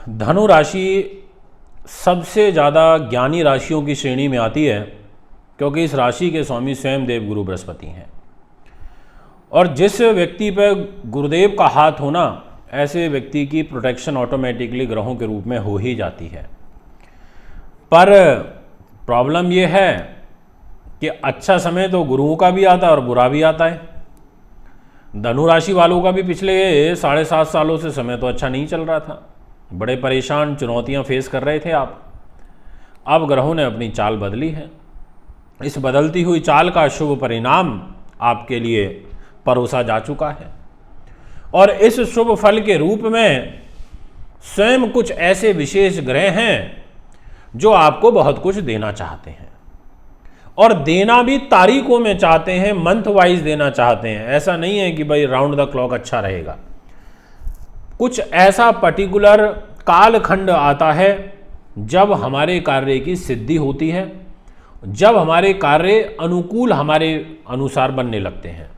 धनु राशि सबसे ज़्यादा ज्ञानी राशियों की श्रेणी में आती है, क्योंकि इस राशि के स्वामी स्वयं देवगुरु बृहस्पति हैं। और जिस व्यक्ति पर गुरुदेव का हाथ होना, ऐसे व्यक्ति की प्रोटेक्शन ऑटोमेटिकली ग्रहों के रूप में हो ही जाती है। पर प्रॉब्लम ये है कि अच्छा समय तो गुरुओं का भी आता है और बुरा भी आता है। धनु राशि वालों का भी पिछले 7.5 सालों से समय तो अच्छा नहीं चल रहा था, बड़े परेशान, चुनौतियां फेस कर रहे थे आप। अब ग्रहों ने अपनी चाल बदली है। इस बदलती हुई चाल का शुभ परिणाम आपके लिए परोसा जा चुका है, और इस शुभ फल के रूप में स्वयं कुछ ऐसे विशेष ग्रह हैं जो आपको बहुत कुछ देना चाहते हैं, और देना भी तारीखों में चाहते हैं, मंथ वाइज देना चाहते हैं। ऐसा नहीं है कि भाई राउंड द क्लॉक अच्छा रहेगा। कुछ ऐसा पर्टिकुलर कालखंड आता है जब हमारे कार्य की सिद्धि होती है, जब हमारे कार्य अनुकूल हमारे अनुसार बनने लगते हैं।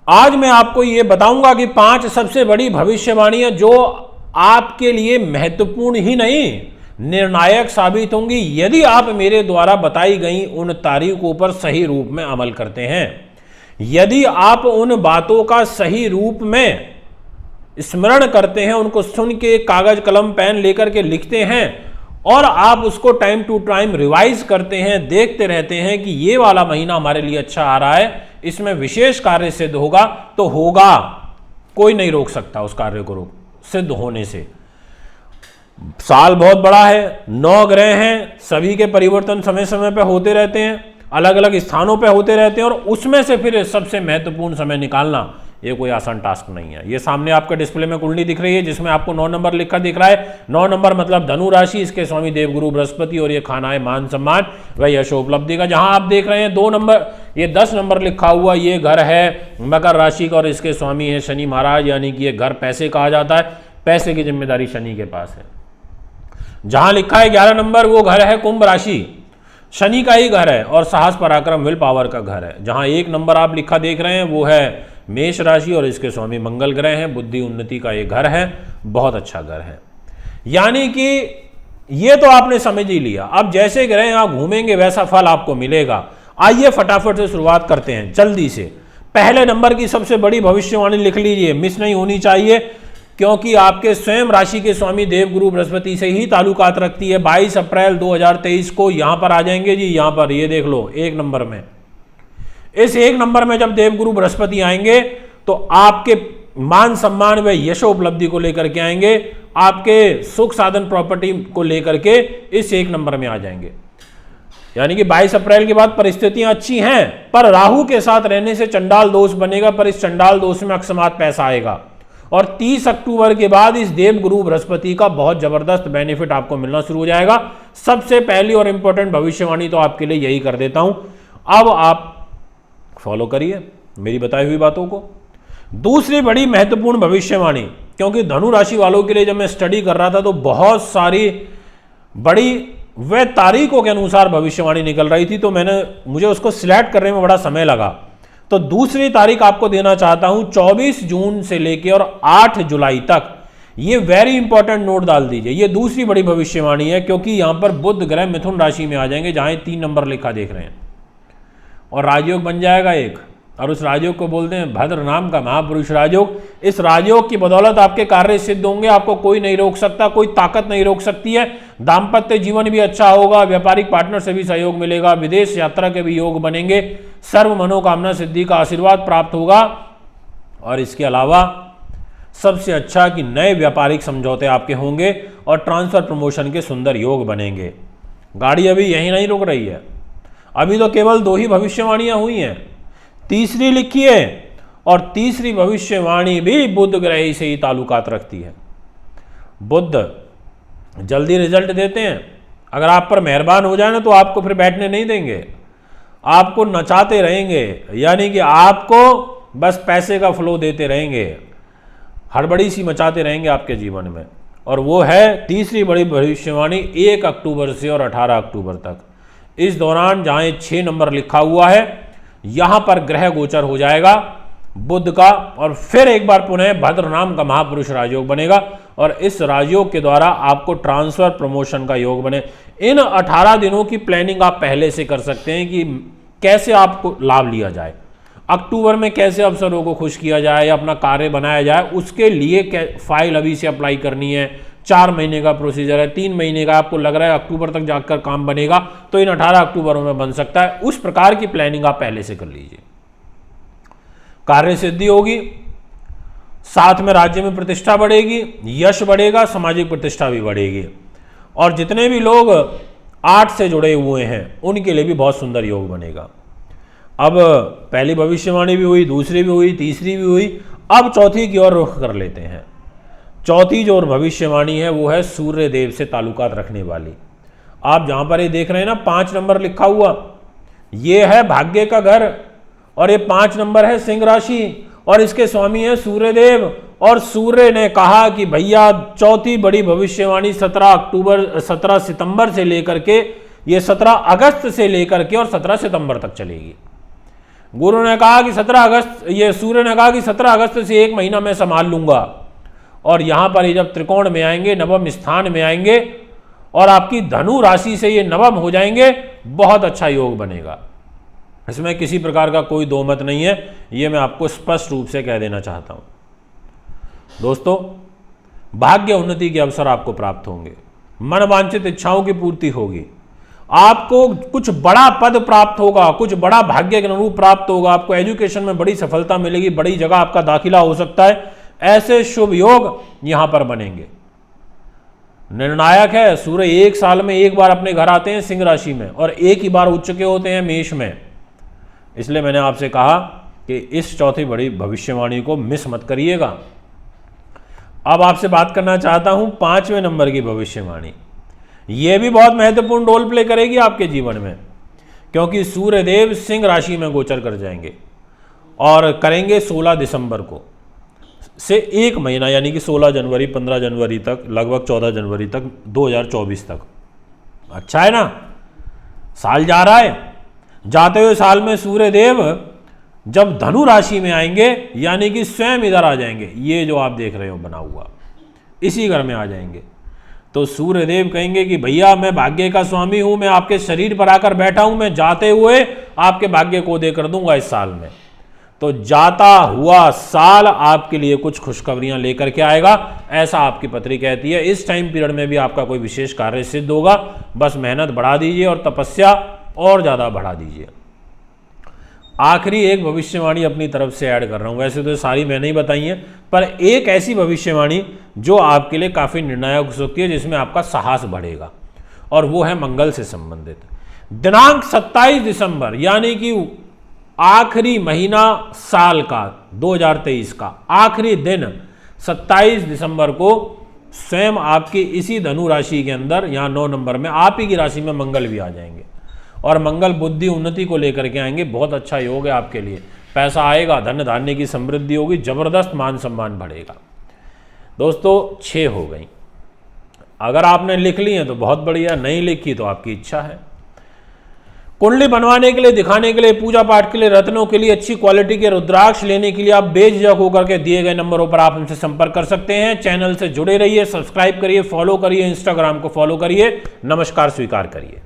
आज मैं आपको ये बताऊंगा कि 5 सबसे बड़ी भविष्यवाणियां जो आपके लिए महत्वपूर्ण ही नहीं, निर्णायक साबित होंगी यदि आप मेरे द्वारा बताई गई उन तारीखों पर सही रूप में अमल करते हैं। यदि आप उन बातों का सही रूप में स्मरण करते हैं, उनको सुन के कागज कलम पेन लेकर के लिखते हैं, और आप उसको टाइम टू टाइम रिवाइज करते हैं, देखते रहते हैं कि ये वाला महीना हमारे लिए अच्छा आ रहा है, इसमें विशेष कार्य सिद्ध होगा, तो होगा, कोई नहीं रोक सकता उस कार्य को सिद्ध होने से। साल बहुत बड़ा है, 9 ग्रह हैं, सभी के परिवर्तन समय समय पे होते रहते हैं, अलग अलग स्थानों पे होते रहते हैं, और उसमें से फिर सबसे महत्वपूर्ण समय निकालना ये कोई आसान टास्क नहीं है। ये सामने आपके डिस्प्ले में कुंडली दिख रही है जिसमें आपको 9 नंबर लिखा दिख रहा है। 9 नंबर मतलब धनु राशि, इसके स्वामी देवगुरु बृहस्पति, और ये खाना है मान सम्मान व यश उपलब्धि का। जहां आप देख रहे हैं 2 नंबर, ये 10 नंबर लिखा हुआ, ये घर है मकर राशि का, और इसके स्वामी है शनि महाराज, यानी कि ये घर पैसे कहा जाता है, पैसे की जिम्मेदारी शनि के पास है। जहां लिखा है 11 नंबर, वो घर है कुंभ राशि, शनि का ही घर है, और साहस पराक्रम विल पावर का घर है। जहां 1 नंबर आप लिखा देख रहे हैं वो है मेष राशि, और इसके स्वामी मंगल ग्रह हैं, बुद्धि उन्नति का ये घर है, बहुत अच्छा घर है। यानी कि ये तो आपने समझ ही लिया। अब जैसे ग्रह आप घूमेंगे वैसा फल आपको मिलेगा। आइए फटाफट से शुरुआत करते हैं जल्दी से। पहले नंबर की सबसे बड़ी भविष्यवाणी लिख लीजिए, मिस नहीं होनी चाहिए, क्योंकि आपके स्वयं राशि के स्वामी देवगुरु बृहस्पति से ही ताल्लुकात रखती है। 22 अप्रैल 2023 को यहां पर आ जाएंगे जी, यहां पर ये देख लो 1 नंबर में। इस 1 नंबर में जब देवगुरु बृहस्पति आएंगे तो आपके मान सम्मान व यशो उपलब्धि को लेकर के आएंगे, आपके सुख साधन प्रॉपर्टी को लेकर के इस 1 नंबर में आ जाएंगे। यानी कि 22 अप्रैल के बाद परिस्थितियां अच्छी हैं, पर राहु के साथ रहने से चंडाल दोष बनेगा, पर इस चंडाल दोष में अकस्मात पैसा आएगा। और 30 अक्टूबर के बाद इस देवगुरु बृहस्पति का बहुत जबरदस्त बेनिफिट आपको मिलना शुरू हो जाएगा। सबसे पहली और इंपॉर्टेंट भविष्यवाणी तो आपके लिए यही कर देता हूं, अब आप फॉलो करिए मेरी बताई हुई बातों को। दूसरी बड़ी महत्वपूर्ण भविष्यवाणी, क्योंकि धनु राशि वालों के लिए जब मैं स्टडी कर रहा था तो बहुत सारी बड़ी व तारीखों के अनुसार भविष्यवाणी निकल रही थी, तो मुझे उसको सिलेक्ट करने में बड़ा समय लगा। तो दूसरी तारीख आपको देना चाहता हूं 24 जून से लेकर और 8 जुलाई तक। ये वेरी इंपॉर्टेंट नोट डाल दीजिए, ये दूसरी बड़ी भविष्यवाणी है, क्योंकि यहां पर बुध ग्रह मिथुन राशि में आ जाएंगे, जहां 3 नंबर लिखा देख रहे हैं, और राजयोग बन जाएगा एक, और उस राजयोग को बोलते हैं भद्र नाम का महापुरुष राजयोग। इस राजयोग की बदौलत आपके कार्य सिद्ध होंगे, आपको कोई नहीं रोक सकता, कोई ताकत नहीं रोक सकती है। दाम्पत्य जीवन भी अच्छा होगा, व्यापारिक पार्टनर से भी सहयोग मिलेगा, विदेश यात्रा के भी योग बनेंगे, सर्व मनोकामना सिद्धि का आशीर्वाद प्राप्त होगा। और इसके अलावा सबसे अच्छा कि नए व्यापारिक समझौते आपके होंगे और ट्रांसफर प्रमोशन के सुंदर योग बनेंगे। गाड़ी अभी यहीं नहीं रुक रही है, अभी तो केवल 2 ही भविष्यवाणियां हुई हैं, तीसरी लिखी है, और तीसरी भविष्यवाणी भी बुध ग्रह से ही ताल्लुकात रखती है। बुध जल्दी रिजल्ट देते हैं, अगर आप पर मेहरबान हो जाए ना तो आपको फिर बैठने नहीं देंगे, आपको नचाते रहेंगे, यानी कि आपको बस पैसे का फ्लो देते रहेंगे, हड़बड़ी सी मचाते रहेंगे आपके जीवन में। और वो है तीसरी बड़ी भविष्यवाणी 1 अक्टूबर से और 18 अक्टूबर तक। इस दौरान जहां 6 नंबर लिखा हुआ है, यहां पर ग्रह गोचर हो जाएगा, बुध का, और फिर एक बार पुनः भद्र नाम का महापुरुष राजयोग बनेगा और इस राजयोग के द्वारा आपको ट्रांसफर प्रमोशन का योग बने। इन 18 दिनों की प्लानिंग आप पहले से कर सकते हैं कि कैसे आपको लाभ लिया जाए, अक्टूबर में कैसे अवसरों को खुश किया जाए या अपना कार्य बनाया जाए, उसके लिए फाइल अभी से अप्लाई करनी है। 4 महीने का प्रोसीजर है, 3 महीने का, आपको लग रहा है अक्टूबर तक जाकर काम बनेगा तो इन 18 अक्टूबरों में बन सकता है। उस प्रकार की प्लानिंग आप पहले से कर लीजिए, कार्य सिद्धि होगी, साथ में राज्य में प्रतिष्ठा बढ़ेगी, यश बढ़ेगा, सामाजिक प्रतिष्ठा भी बढ़ेगी। और जितने भी लोग आर्ट से जुड़े हुए हैं उनके लिए भी बहुत सुंदर योग बनेगा। अब पहली भविष्यवाणी भी हुई, दूसरी भी हुई, तीसरी भी हुई, अब चौथी की ओर रुख कर लेते हैं। चौथी जो भविष्यवाणी है वो है सूर्य देव से ताल्लुकात रखने वाली। आप जहां पर ये देख रहे हैं ना 5 नंबर लिखा हुआ, ये है भाग्य का घर और ये 5 नंबर है सिंह राशि और इसके स्वामी है सूर्य देव। और सूर्य ने कहा कि भैया चौथी बड़ी भविष्यवाणी 17 सितंबर से लेकर के ये 17 अगस्त से लेकर के और 17 सितंबर तक चलेगी। गुरु ने कहा कि 17 अगस्त, ये सूर्य ने कहा कि 17 अगस्त से 1 महीना मैं संभाल लूंगा। और यहां पर ये जब त्रिकोण में आएंगे, नवम स्थान में आएंगे और आपकी धनु राशि से ये नवम हो जाएंगे, बहुत अच्छा योग बनेगा। इसमें किसी प्रकार का कोई दो मत नहीं है, ये मैं आपको स्पष्ट रूप से कह देना चाहता हूं। दोस्तों, भाग्य उन्नति के अवसर आपको प्राप्त होंगे, मनवांछित इच्छाओं की पूर्ति होगी, आपको कुछ बड़ा पद प्राप्त होगा, कुछ बड़ा भाग्य के अनुरूप प्राप्त होगा, आपको एजुकेशन में बड़ी सफलता मिलेगी, बड़ी जगह आपका दाखिला हो सकता है। ऐसे शुभ योग यहां पर बनेंगे। निर्णायक है, सूर्य 1 साल में 1 बार अपने घर आते हैं सिंह राशि में और 1 ही बार उच्च के होते हैं मेष में। इसलिए मैंने आपसे कहा कि इस चौथी बड़ी भविष्यवाणी को मिस मत करिएगा। अब आपसे बात करना चाहता हूं 5वें नंबर की भविष्यवाणी। यह भी बहुत महत्वपूर्ण रोल प्ले करेगी आपके जीवन में, क्योंकि सूर्यदेव सिंह राशि में गोचर कर जाएंगे और करेंगे 16 दिसंबर को से 1 महीना, यानी कि 16 जनवरी 15 जनवरी तक, लगभग 14 जनवरी तक 2024 तक। अच्छा है ना, साल जा रहा है, जाते हुए साल में सूर्यदेव जब धनु राशि में आएंगे यानी कि स्वयं इधर आ जाएंगे, ये जो आप देख रहे हो बना हुआ, इसी घर में आ जाएंगे। तो सूर्यदेव कहेंगे कि भैया मैं भाग्य का स्वामी हूं, मैं आपके शरीर पर आकर बैठा हूं, मैं जाते हुए आपके भाग्य को दे कर दूंगा इस साल में। तो जाता हुआ साल आपके लिए कुछ खुशखबरियां लेकर के आएगा, ऐसा आपकी पत्री कहती है। इस टाइम पीरियड में भी आपका कोई विशेष कार्य सिद्ध होगा, बस मेहनत बढ़ा दीजिए और तपस्या और ज़्यादा बढ़ा दीजिए। आखिरी एक भविष्यवाणी अपनी तरफ से ऐड कर रहा हूं, वैसे तो सारी मैंने ही बताई है, पर एक ऐसी भविष्यवाणी जो आपके लिए काफ़ी निर्णायक हो सकती है, जिसमें आपका साहस बढ़ेगा, और वो है मंगल से संबंधित। दिनांक 27 दिसंबर यानी कि आखिरी महीना साल का 2023 का आखिरी दिन 27 दिसंबर को स्वयं आपकी इसी धनु राशि के अंदर, यहाँ 9 नंबर में आप ही की राशि में मंगल भी आ जाएंगे और मंगल बुद्धि उन्नति को लेकर के आएंगे। बहुत अच्छा योग है आपके लिए, पैसा आएगा, धन धान्य की समृद्धि होगी, जबरदस्त मान सम्मान बढ़ेगा। दोस्तों 6 हो गई, अगर आपने लिख ली है तो बहुत बढ़िया, नहीं लिखी तो आपकी इच्छा है। कुंडली बनवाने के लिए, दिखाने के लिए, पूजा पाठ के लिए, रत्नों के लिए, अच्छी क्वालिटी के रुद्राक्ष लेने के लिए आप बेझिझक होकर के दिए गए नंबरों पर आप हमसे संपर्क कर सकते हैं। चैनल से जुड़े रहिए, सब्सक्राइब करिए, फॉलो करिए, इंस्टाग्राम को फॉलो करिए। नमस्कार स्वीकार करिए।